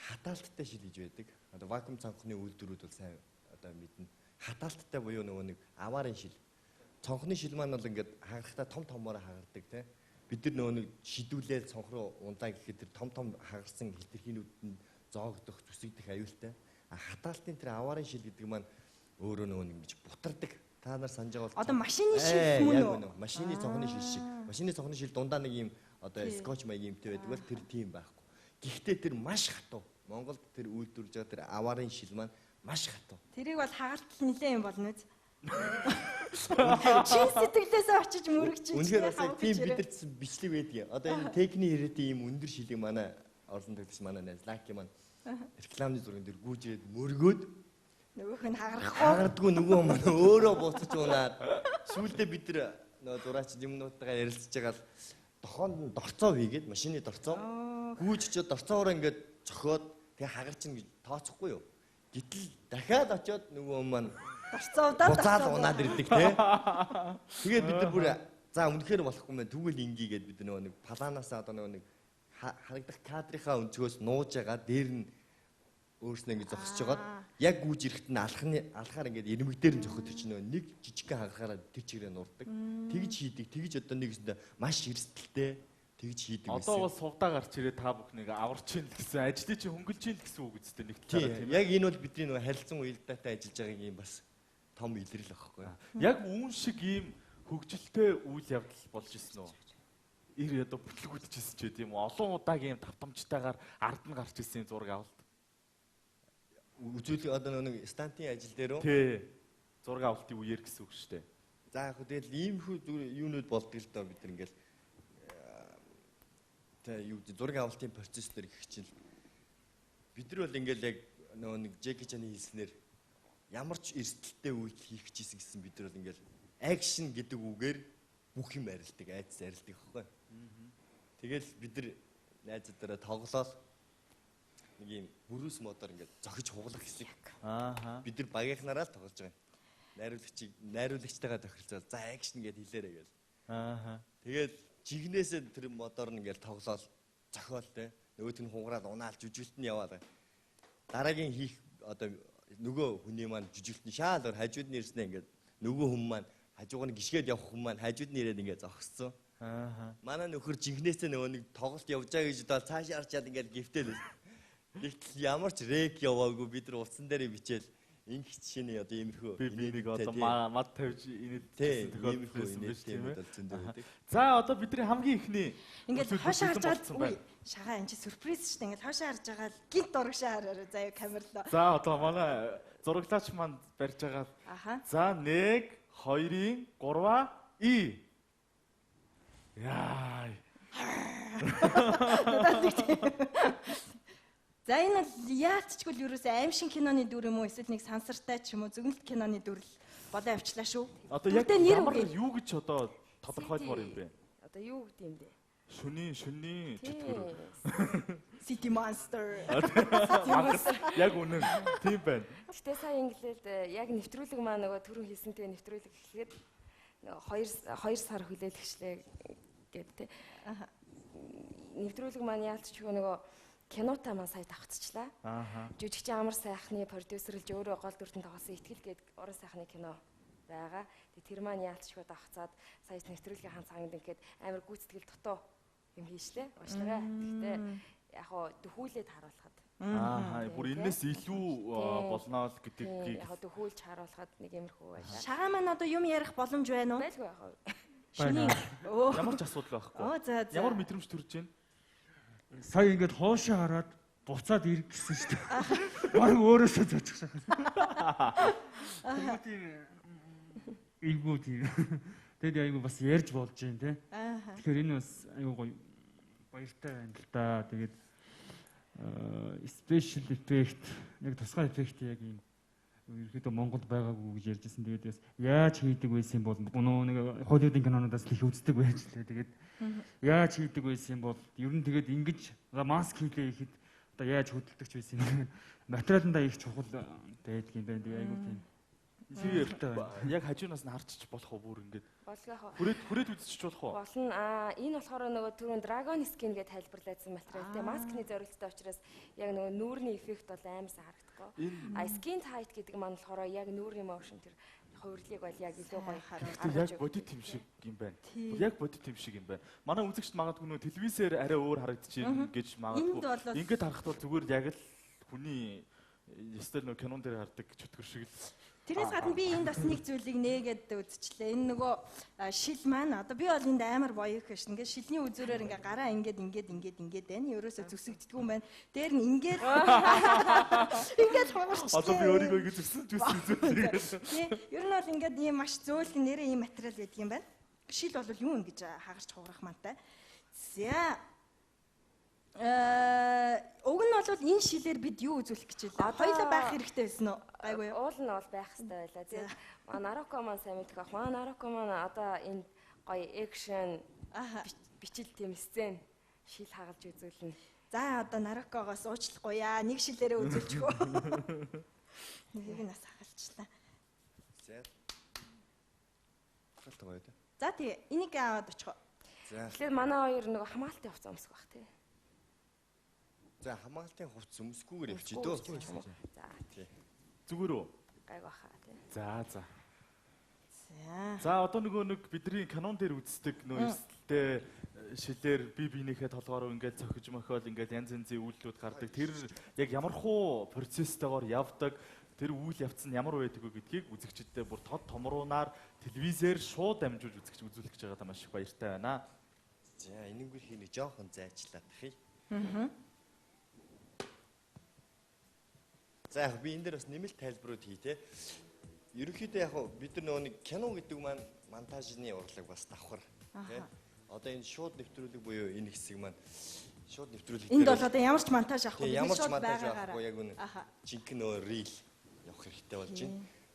хатаалттай шил гэж байдаг. Одоо вакуум цонхны үйлдвэрүүд бол сайн одоо мэднэ. Хатаалттай буюу нөгөө нэг аваарын шил. Цонхны шил маань бол ингээд хагарахтаа том томоор хагардаг те. Бид нар нөгөө нэг шидүүлээд цонх руу ундаа гэхэд тэр том хагарсан хилтерхийнүүд нь зоогдох, зүсэгдэх аюултай. Хатаалтын тэр аваарын шил гэдэг маань өөрөө нөгөө нэг ингэж бутардаг. Та нар санаж байгаа бол Одоо машины шил мөн үү? Машины цонхны шил шиг. Машины цонхны шил дундаа нэг юм одоо скотч маягийн юмтай байдаг бол тэр тийм байхгүй. Гэхдээ тэр маш хатуу. Монголд тэр үйлдвэрлэж байгаа тэр аваарын шил маань маш хатуу. Тэрийг бол хагартал нилээ юм болно үз. Чи сэтгэлээсээ очиж мөрөгч чинь. Үнэхээр бас яг тийм бидэрч бичлэг байдаг. Одоо энэ техник ирээдүйн ийм өндөр шилийг манай орлон төгс манай найз Лаки маань рекламны зурган дээр гүйжээд мөргөөд Нөгөөх нь хагарахгүй. хагардгүй нөгөө маань өөрөө буцаж унаад сүүлдээ бид нар нөгөө зураач юмнуудтайгаа ярилцж байгаа л дохоонд нь дорцоо хийгээд машины дорцоо гүйжчихэд дорцоороо ингээд цохиод тэгээ хагарчин гэж тооцохгүй юу. Гэтэл дахиад очиод нөгөө маань буцаад унаад ирдэг те. Тэгээд бид нар бүр за үнэхээр болохгүй мэн тэгвэл ингээгээд бид нөгөө нэг паланаасаа одоо нөгөө нэг харагдах кадрынхаа өнцгөөс нууж байгаа дээр нь өөрснөө ингэ зогсож байгаад яг гүйж ирэхэд нь алхахаар ингэ ирмэг дээр нь зохиод чинь нэг жижигхэн хагахаараа тэр чигээрээ нурдаг. Тэгж хийдэг. Тэгж одоо нэгэсэндээ маш эрсдэлтэй тэгж хийдэг гэсэн. Одоо бол сувдаа гарч ирээ та бүхнийг аварч ийн гэсэн ажлыг чи хөнгөлж ийн гэсэн үг үстэй нэг талаараа тийм. Яг энэ бол бидний нөгөө харилцан уялдаатай ажиллаж байгаа юм бас том илрэл байхгүй. Яг үүн шиг ийм хөгжилтэй үйл явдал болж исэн үү? Ир одоо бүтлгүүдчихсэн ч гэдэм үү? Олон удаагийн тавтамжтайгаар ард нь гарч исэн зураг авалт. Үзүүлэг одоо нэг стантын ажил дээр үү? Тий. Зураг авалтын үеэр гэсэн үг шүү дээ. За яг хөө тэгэл ийм хүү юунууд болдог л доо бид нар ингээл юу зураг авалтын процесс дээр гэх чинь бид нар бол ингээл яг нөгөө нэг Джеки Чаны хэлснээр ямар ч эрсдэлтэй үйл хийх гэжсэн гэсэн бид нар бол ингээл акшн гэдэг үгээр бүх юм арилдаг, айдас арилдаг байхгүй. Тэгэл бид нар найзуудаараа тоглоод нэг юм бүрүүс модоор ингээд зохиж хуглах хэсэг. Бид нар багийнхнараа л тоглож байгаа юм. Найруулагчтайгаа тохиролцоод за акшн гэд хэлээрэй гээл. Тэгээд жигнэсээ тэр модоор нь ингээд тоглоод зохиолтой. Нөгөөт нь хугараад унаал жүжиглэлт нь яваад. Дараагийн хийх одоо нөгөө хүний маань жүжиглэлтний шаалгаар хажууд нь ирснэ ингээд нөгөө хүн маань хажуугаар нь гიშгээд явах хүн маань хажууд нь ирээд ингээд зогссон. Манай нөхөр жинхнээсээ нөгөө нэг тоглолт явж байгаа гэж бодоод цаашаа харчаад ингээд гівтэл. Нэгтэл ямар ч рек яваагүй бид нар утсан дээр бичээл инх чиний одоо иймэрхүү би нэг одоо мад тавьж инээд иймэрхүү тийм үү. За одоо бидний хамгийн ихний Ингээд хойшоо харж байгаа шагаа энэ чи сюрприз шүү дээ. Ингээд хойшоо харж байгаа гинт урагшаа хараарай заяа камерлоо. За одоо манай зураглаач манд барьж байгаа. За 1 2-ын 3-аа И. Яа. За энэ бол яалтчгүй л ерөөсөө аимшиг киноны дүр юм уу эсвэл нэг сансартай ч юм уу зөгнөлт киноны дүр л болоо явчлаа шүү. Одоо яг ямар юу гэж одоо тодорхойлмоор юм бэ? Одоо юу гэдэг юм бэ? Шүний чөтгөр. City Monster. Яг үнэн. Тийм байна. Гэтэ сая инглээд яг нэвтрүүлэг маа нөгөө түрүү хийсэнтэй нэвтрүүлэг гэхэд 2 сар хүлээлгчлээ гэдэг. Нэвтрүүлэг маань яалтчгүй нөгөө кинотаа маань сая давхцчлаа. Жүжигчин Амар сайхны продюсерлж өөрөө гол дүртэн тоглосон Итгэл гээд уран сайхны кино байгаа. Тэр маань яалтчгүй давхцаад сая нэвтрүүлгийн хаан цагаанд ингээд амар гүйцэтгэл дутуу юм хийшлээ. Уучлаарай. Гэхдээ яг хоо дөхүүлээд харуулхад. Бүр энэс илүү болно л гэдгийг яг дөхүүлж харуулхад нэг юмрхүү байлаа. Шагаа маань одоо юм ярих боломж байна уу? Байлгүй яг хоо. Шиний. Ямар ч асуудал байхгүй. Ямар мэдрэмж төрж байна? Сая ингээд хоошоо хараад буцаад ирэх гэсэн шүү дээ. Баг өөрөөсөө зочих шахаа. Ийгүү тийм. Тэгэд айгу бас ярьж болж байна те. Тэгэхээр энэ бас айгу гоё баяртай байна л да. Тэгээд special effect нэг тусгай effect яг юм ерөөдөө Монголд байгаагүй гэж ярьжсэн. Тэгээд бас яаж хийдэг байсан бол нэг Холливуудын кинонуудаас их үздэг байж лээ. Тэгээд яаж хийдэг байсан бол ер нь тэгээд ингэж маск хийлээ ихэд одоо яаж хөдөлдөг ч байсан юм. Материаландаа их чухал байдаг юм байна. Тэгээд айгу тийм. Яг хажуунаас нь харчих болох уу бүр ингэж Болго яах вэ? Хүрээд үзчих болох уу? Болно. Энэ болохоор нөгөө түрүүн Dragon Skin гэж тайлбарлагдсан материал. Тэгээ маскны зорилттой учраас яг нөгөө нүүрний эффект бол амар сайн харагдахгүй. Skin tight гэдэг маань болохоор яг нүүрний motion тэр хувирлыг бол яг илүү гоё харагдаж яг бодит юм шиг юм байна. Яг бодит юм шиг юм байна. Манай үзэгчд магадгүй нөгөө телевизээр арай өөр харагдчихээн гэж магадгүй. Ингээд харахад бол зүгээр яг л хүний стил нөгөө кинон дээр хардаг чөтгөр шиг л. Тэрнээс гадна би энд бас нэг зүйлийг нээгээд үзчихлээ. Энэ нөгөө шил маань одоо би бол энд амар боёо гэж ингээд шилний үзүүрээр ингээд гараа ингээд байна. Ерөөсө зүсэгддэггүй юм байна. Дээр нь ингээд ингээд хугарч. Одоо би өөрийгөө ингэж зүсэгдүүлээ. Ер нь бол ингээд ийм маш зөөлхөн нэрээ ийм материал байдаг юм байна. Шил бол юу ингэж хагарч хугарах мантай. За уг нь бол энэ шилээр бид юу үзүүлэх гэж байлаа? Хоёулаа байх хэрэгтэй байсан уу? Гайгүй юу? Уул нь бол байх хэрэгтэй байлаа. Тэгээд Наруко маань сайн мэдэх бах. Наруко маань одоо энэ гоё экшн бичил тийм сцен шил хагалж үзүүлнэ. За одоо Нарукогоос уучлахгүй яа. Нэг шилээрээ үзүүлчихөө. Нэгийг нь бас хагалчлаа. За тий, энийг аваад очихоо. Тэгэхээр манай хоёр нөгөө хамгаалтын хувцас өмсөх бах тий. За хамгаалтын хувцас өмсгүйгээр явчих дөө. За тий. Зүгээр үү? Гайг баха тий. За. За одоо нэг бидний канон дээр үздэг нөө эрсдэлтэй шилээр бие биенийхээ толгоороо ингээд цохиж мохиол ингээд янз янзын үйлдэлүүд гардаг. Тэр яг ямархуу процесстойгоор явдаг. Тэр үйл явц нь ямар байдаг вэ гэдгийг үзэгчдэд бүр тод томруунаар телевизээр шууд дамжуулж үзүүлэх гэж байгаадаа маш их баяртай байна. За энэгээр хийх нэг жоохон зайчлаад тахъя. За яг би энэ дээр бас нэмэлт тайлбарууд хий те. Ерөнхийдөө яг бид нар нөгөө нэг кино гэдэг маань монтажны урлаг бас давхар те. Одоо энэ шууд нэвтрүүлэг буюу энэ хэсэг маань шууд нэвтрүүлэг. Энд бол одоо ямар ч монтаж авахгүй. Ямар ч монтаж авахгүй яг үнэ. Жинхэнэ нөгөө рил явах хэрэгтэй болж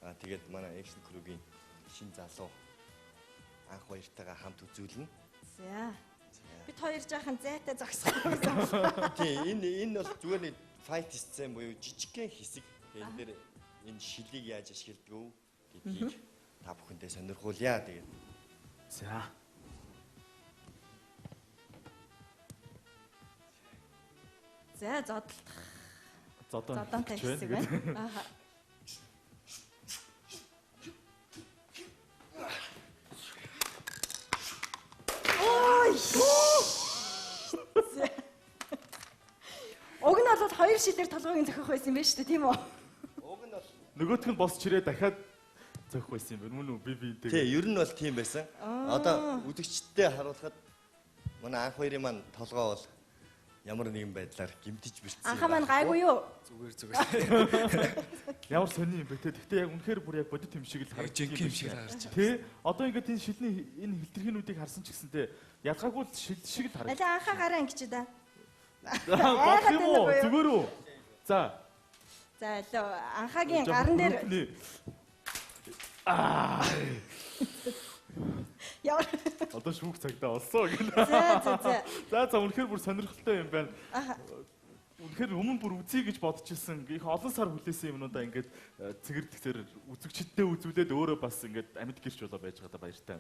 байна. Тэгээд манай экшн крүүгийн шин залуу анх баяртайгаа хамт үзүүлнэ. За. Бид хоёр жаахан зайтай зогсох гэсэн. Тийм энэ бол зүгээр нэг файт сцен буюу жижигхэн хэсэг. Тэгээд энэ дээр энэ шилийг яаж ашигладаг гэдгийг та бүхэндээ сонирхуулъя. Тэгээд за. За зодтолдох зодонтой хэсэг байна. Ааха. Ой. Уг нь бол хоёр шидээр толгойн зөхөх байсан юм байна шүү дээ, тийм үү? Нөгөөх нь босч ирээ дахиад зөхөх байсан юм байна. Мөн үү? Би Тий, ер нь бол тийм байсан. Одоо үзэгчдтэй харуулахад манай анх хоёрын маань толгоо бол ямар нэгэн байдлаар гимтэж бэрцсэн. Анхаа маань гайгүй юу? Зүгээр. ямар сони юм бэ те. Гэхдээ яг үнэхээр бүр яг бодит юм шиг л харагдаж Жинхэнэ юм шиг харагдаж байна. Тий. Одоо ингээд энэ шилний энэ хилтерхинүүдийг харсан ч гэсэнтэй ялгаагүй л шил шиг л харагдаж. Аль анхаа гараа ингэчээ да. Багх юм уу? Зүгээр үү? За. За алуу анхаагийн гарн дээр яа. Одоо шүүх цагтаа олсон гэнэ. За үнэхээр бүр сонирхолтой юм байна. Үнэхээр өмнө бүр үзье гэж бодчихсон. Их олон сар хүлээсэн юмнуудаа ингээд цэгэрдэгцээр үзэгчдтэй үзүүлээд өөрөө бас ингээд амьд гэрч болоо байж байгаа баяртай.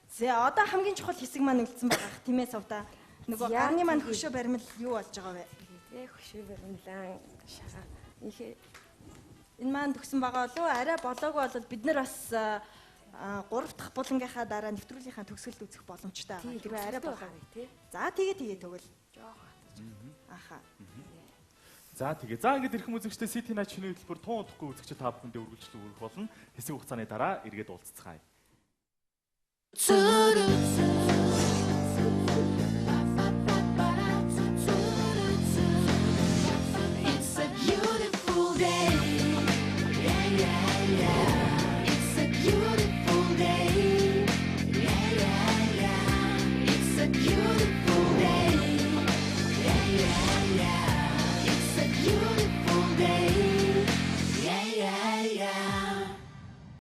За одоо хамгийн чухал хэсэг маань үлдсэн байгаа тийм ээ сувда. Нөгөө гарны маань хөшөө баримл юу болж байгаа вэ? Тэгээ хөшөө баримлаа шаа. Энэ маань төгсөн байгаа болов уу? Арай болоогүй бол бид нар бас 3 дахь булангийнхаа дараа нэвтрүүлгийнхаа төгсгөлд үзэх боломжтой байгаа. Хэрвээ арай болоогүй тий. За тэгээ тэгвэл. Аха. За тэгээ. За ингээд эрхэм үзэгчдээ City Night шинэ хөтөлбөр тун удахгүй үзэгчид та бүхэндээ үргэлжлүүлэх өргөх болно. Хэсэг хугацааны дараа эргээд уулзцгаая.